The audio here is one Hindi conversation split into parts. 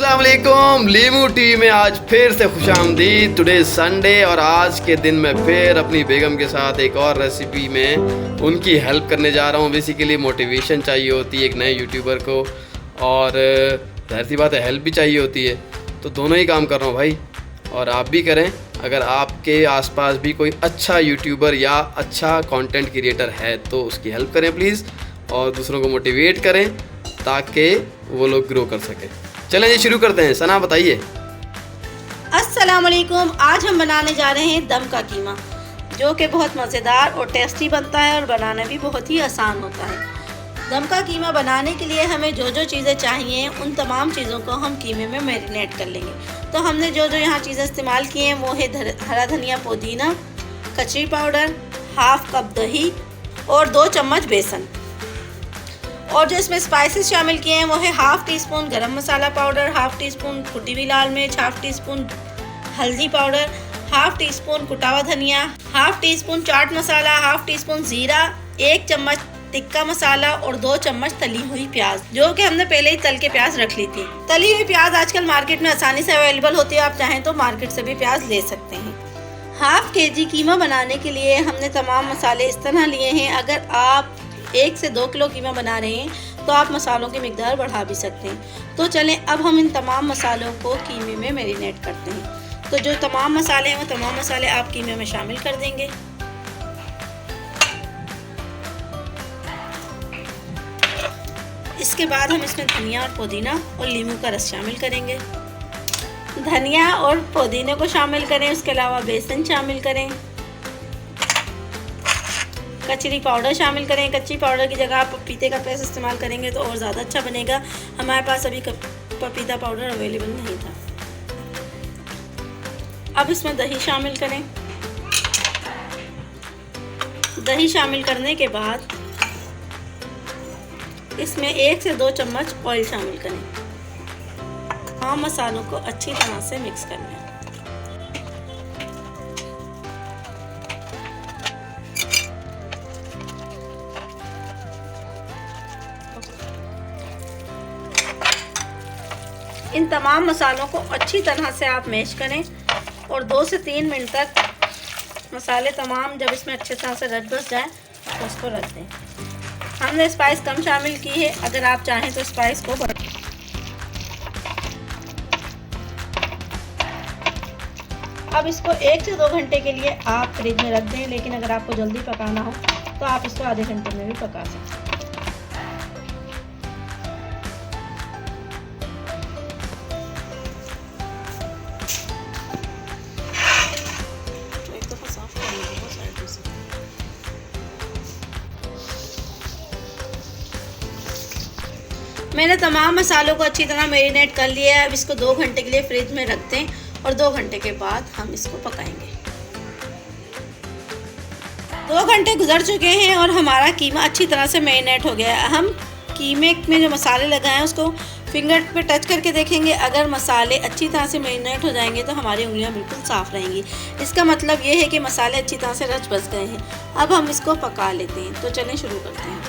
अस्सलाम वालेकुम। लीमू टीवी में आज फिर से खुशामदीद। टुडे संडे और आज के दिन मैं फिर अपनी बेगम के साथ एक और रेसिपी में उनकी हेल्प करने जा रहा हूँ। बेसिकली मोटिवेशन चाहिए होती है एक नए यूट्यूबर को, और ज़ाहिर सी बात है हेल्प भी चाहिए होती है, तो दोनों ही काम कर रहा हूँ भाई। और आप भी करें, अगर आपके आसपास भी कोई अच्छा यूट्यूबर या अच्छा कंटेंट क्रिएटर है तो उसकी हेल्प करें प्लीज़, और दूसरों को मोटिवेट करें ताकि वो लोग ग्रो कर सकें। चलें जी शुरू करते हैं। सना बताइए। अस्सलाम वालेकुम। आज हम बनाने जा रहे हैं दम का कीमा, जो कि बहुत मज़ेदार और टेस्टी बनता है और बनाना भी बहुत ही आसान होता है। दम का कीमा बनाने के लिए हमें जो जो चीज़ें चाहिए उन तमाम चीज़ों को हम कीमे में मैरिनेट कर लेंगे। तो हमने जो जो यहाँ चीज़ें इस्तेमाल की हैं वो है हरा धनिया, पुदीना, कचरी पाउडर, हाफ कप दही और 2 चम्मच बेसन। और जो इसमें स्पाइसेस शामिल किए हैं वो है हाफ़ टी स्पून गरम मसाला पाउडर, हाफ़ टी स्पून कुटी हुई लाल मिर्च, हाफ़ टी स्पून हल्दी पाउडर, हाफ़ टी स्पून कुटा हुआ धनिया, half tea spoon chaat masala, half tea spoon ज़ीरा, 1 चम्मच टिक्का मसाला और 2 चम्मच तली हुई प्याज, जो कि हमने पहले ही तल के प्याज रख ली थी। तली हुई प्याज आजकल मार्केट में आसानी से अवेलेबल होती है, आप चाहें तो मार्केट से भी प्याज ले सकते हैं। हाफ़ केजी कीमा बनाने के लिए हमने तमाम मसाले इस तरह लिए हैं। अगर आप 1 से 2 किलो कीमा बना रहे हैं तो आप मसालों की मिकदार बढ़ा भी सकते हैं। तो चलें अब हम इन तमाम मसालों को कीमे में मैरिनेट करते हैं। तो जो तमाम मसाले हैं वो तमाम मसाले आप कीमे में शामिल कर देंगे। इसके बाद हम इसमें धनिया और पुदीना और नींबू का रस शामिल करेंगे। धनिया और पुदीने को शामिल करें, उसके अलावा बेसन शामिल करें, कचरी पाउडर शामिल करें। कच्ची पाउडर की जगह आप पपीते का पेस्ट इस्तेमाल करेंगे तो और ज़्यादा अच्छा बनेगा। हमारे पास अभी पपीता पाउडर अवेलेबल नहीं था। अब इसमें दही शामिल करें। दही शामिल करने के बाद इसमें 1 से 2 चम्मच ऑयल शामिल करें। हाँ, मसालों को अच्छी तरह से मिक्स कर लें। इन तमाम मसालों को अच्छी तरह से आप मैश करें और 2 से 3 मिनट तक मसाले तमाम जब इसमें अच्छे तरह से रच बस जाए तो उसको रख दें। हमने स्पाइस कम शामिल की है, अगर आप चाहें तो स्पाइस को बढ़ा। अब इसको 1 से 2 घंटे के लिए आप फ्रिज में रख दें, लेकिन अगर आपको जल्दी पकाना हो तो आप इसको आधे घंटे में भी पका सकते हैं। मैंने तमाम मसालों को अच्छी तरह मैरिनेट कर लिया है। अब इसको 2 घंटे के लिए फ्रिज में रख दें और 2 घंटे के बाद हम इसको पकाएंगे। 2 घंटे गुजर चुके हैं और हमारा कीमा अच्छी तरह से मैरिनेट हो गया है। हम कीमे में जो मसाले लगाए हैं उसको फिंगर पे टच करके देखेंगे। अगर मसाले अच्छी तरह से मैरिनेट हो जाएंगे तो हमारी उंगलियां बिल्कुल साफ़ रहेंगी। इसका मतलब ये है कि मसाले अच्छी तरह से रच बस गए हैं। अब हम इसको पका लेते हैं। तो चलें शुरू करते हैं।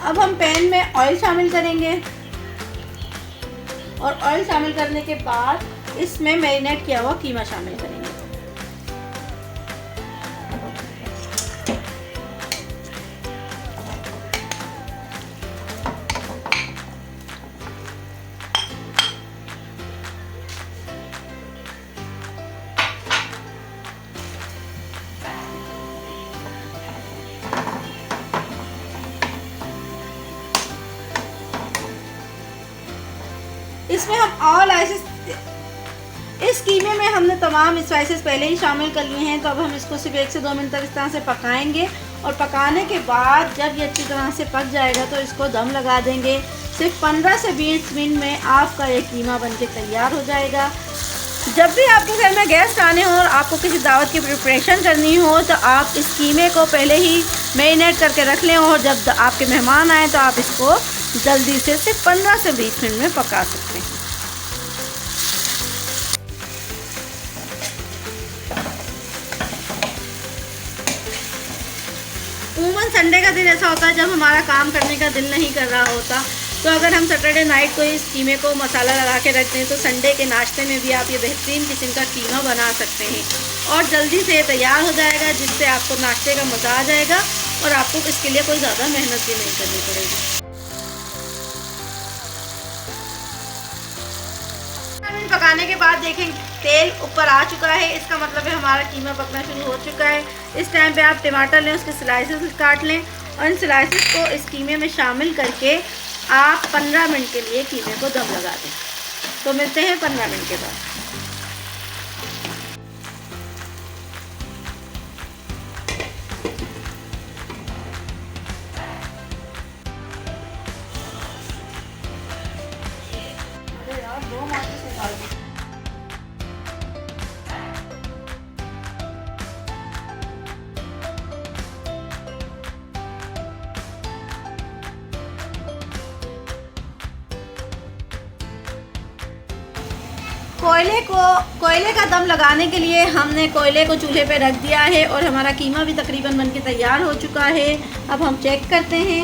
अब हम पैन में ऑयल शामिल करेंगे और ऑयल शामिल करने के बाद इसमें मैरिनेट किया हुआ कीमा शामिल करेंगे। इसमें हम इस कीमे में हमने तमाम स्पाइसेस पहले ही शामिल कर लिए हैं। तो अब हम इसको सिर्फ 1 से 2 मिनट तक इस तरह से पकाएंगे और पकाने के बाद जब ये अच्छी तरह से पक जाएगा तो इसको दम लगा देंगे। सिर्फ 15 से 20 मिनट में आपका ये कीमा बनके तैयार हो जाएगा। जब भी आपके घर में गेस्ट आने हो और आपको किसी दावत की प्रिपरेशन करनी हो तो आप इस कीमे को पहले ही मैरिनेट करके रख लें, और जब आपके मेहमान आए तो आप इसको जल्दी से सिर्फ 15 से 20 मिनट में पका सकते हैं। संडे का दिन ऐसा होता है जब हमारा काम करने का दिल नहीं कर रहा होता, तो अगर हम सैटरडे नाइट को इस कीमे को मसाला लगा के रख दें तो संडे के नाश्ते में भी आप ये बेहतरीन किस्म का कीमा बना सकते हैं और जल्दी से तैयार हो जाएगा, जिससे आपको नाश्ते का मज़ा आ जाएगा और आपको इसके लिए कोई ज़्यादा मेहनत भी नहीं करनी पड़ेगी। पकाने के बाद देखें तेल ऊपर आ चुका है, इसका मतलब है हमारा कीमा पकना शुरू हो चुका है। इस टाइम पे आप टमाटर लें, उसके स्लाइसेस काट लें और इन स्लाइसेस को इस कीमे में शामिल करके आप 15 मिनट के लिए कीमे को दम लगा दें। तो मिलते हैं 15 मिनट के बाद। कोयले का दम लगाने के लिए हमने कोयले को चूल्हे पे रख दिया है और हमारा कीमा भी तकरीबन बनके तैयार हो चुका है। अब हम चेक करते हैं।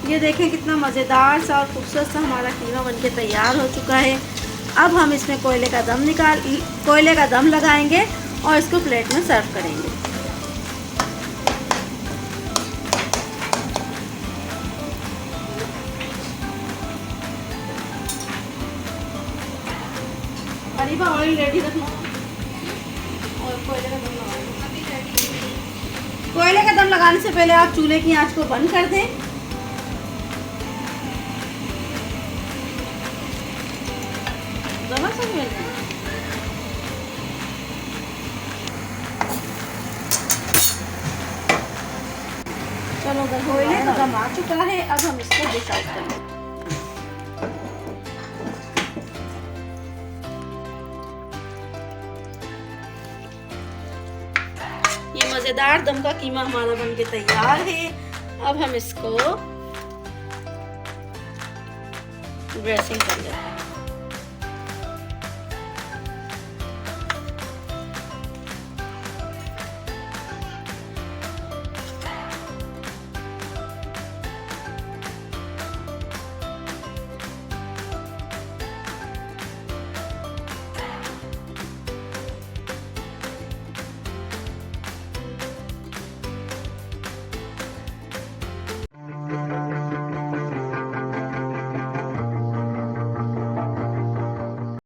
ये देखें कितना मज़ेदार सा और खूबसूरत सा हमारा कीमा बनके तैयार हो चुका है। अब हम इसमें कोयले का दम लगाएंगे और इसको प्लेट में सर्व करेंगे। ऑयल रेडी रखना और कोयले का दम लगाना। कोयले का दम लगाने से पहले आप चूल्हे की आंच को बंद कर दें। चलो कोयले का दम आ चुका है, अब हम इसको डिश आउट कर लेंगे। ये मज़ेदार दम का कीमा हमारा बनके तैयार है। अब हम इसको ड्रेसिंग कर लेते हैं।